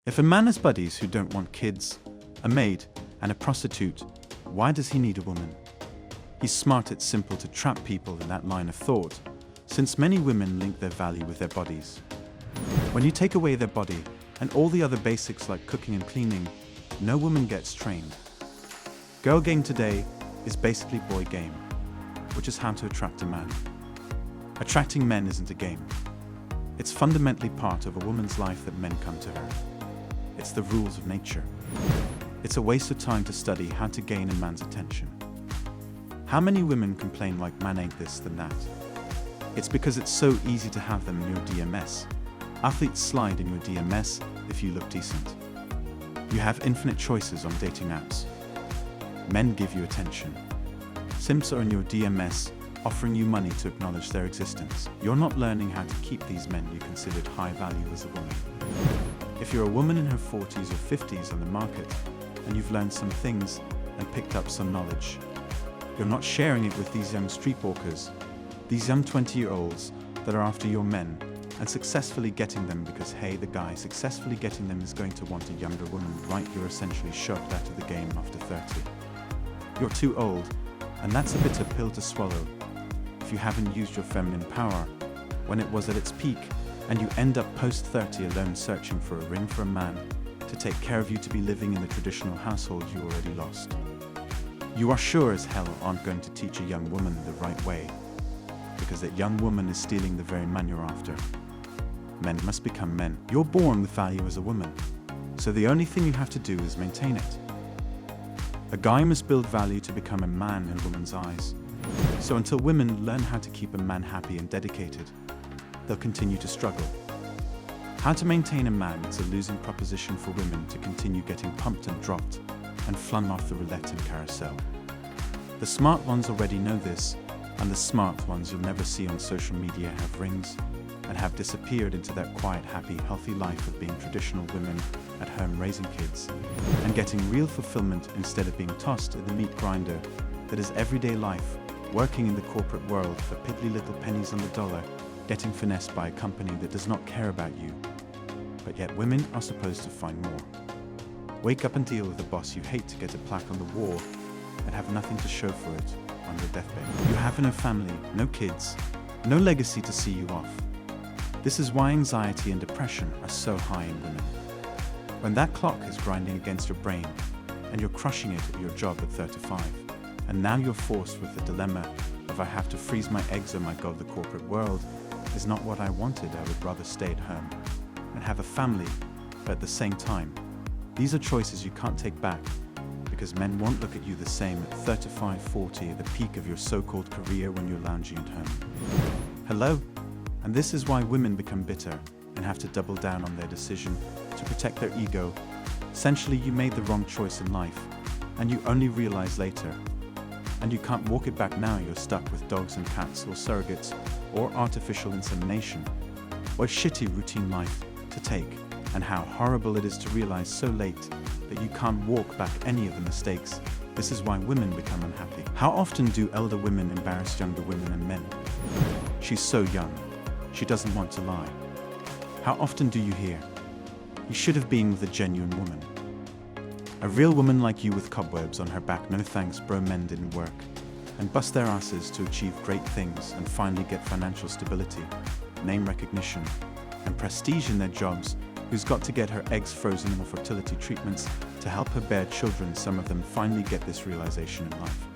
If a man has buddies who don't want kids, a maid, and a prostitute, why does he need a woman? He's smart. It's simple to trap people in that line of thought, since many women link their value with their bodies. When you take away their body and all the other basics like cooking and cleaning, no woman gets trained. Girl game today is basically boy game, which is how to attract a man. Attracting men isn't a game. It's fundamentally part of a woman's life that men come to her. It's the rules of nature. It's a waste of time to study how to gain a man's attention. How many women complain like man ain't this than that? It's because it's so easy to have them in your DMS. Athletes slide in your DMS if you look decent. You have infinite choices on dating apps. Men give you attention. Simps are in your DMS, offering you money to acknowledge their existence. You're not learning how to keep these men you considered high value as a woman. If you're a woman in her 40s or 50s on the market, and you've learned some things and picked up some knowledge, you're not sharing it with these young streetwalkers, these young 20-year-olds that are after your men and successfully getting them because, hey, the guy successfully getting them is going to want a younger woman, right? You're essentially shoved out of the game after 30. You're too old, and that's a bitter pill to swallow if you haven't used your feminine power when it was at its peak, and you end up post-30 alone searching for a ring for a man to take care of you, to be living in the traditional household you already lost. You are sure as hell aren't going to teach a young woman the right way, because that young woman is stealing the very man you're after. Men must become men. You're born with value as a woman, so the only thing you have to do is maintain it. A guy must build value to become a man in a woman's eyes. So until women learn how to keep a man happy and dedicated, they'll continue to struggle. How to maintain a man is a losing proposition for women to continue getting pumped and dropped and flung off the roulette and carousel. The smart ones already know this, and the smart ones you'll never see on social media have rings and have disappeared into that quiet, happy, healthy life of being traditional women at home raising kids and getting real fulfillment instead of being tossed in the meat grinder that is everyday life, working in the corporate world for piddly little pennies on the dollar, getting finessed by a company that does not care about you. But yet women are supposed to find more. Wake up and deal with a boss you hate to get a plaque on the wall and have nothing to show for it on your deathbed. You have no family, no kids, no legacy to see you off. This is why anxiety and depression are so high in women. When that clock is grinding against your brain and you're crushing it at your job at 35, and now you're forced with the dilemma of I have to freeze my eggs, oh my god, the corporate world is not what I wanted. I would rather stay at home and have a family, but at the same time, these are choices you can't take back, because men won't look at you the same at 35, 40, at the peak of your so-called career when you're lounging at home. Hello? And this is why women become bitter and have to double down on their decision to protect their ego. Essentially, you made the wrong choice in life, and you only realize later. And you can't walk it back now. You're stuck with dogs and cats or surrogates or artificial insemination. What shitty routine life to take, and how horrible it is to realize so late that you can't walk back any of the mistakes. This is why women become unhappy. How often do elder women embarrass younger women and men? She's so young. She doesn't want to lie. How often do you hear, you should have been with a genuine woman? A real woman like you with cobwebs on her back, no thanks bro, men didn't work, and bust their asses to achieve great things and finally get financial stability, name recognition, and prestige in their jobs, who's got to get her eggs frozen or fertility treatments to help her bear children. Some of them finally get this realization in life.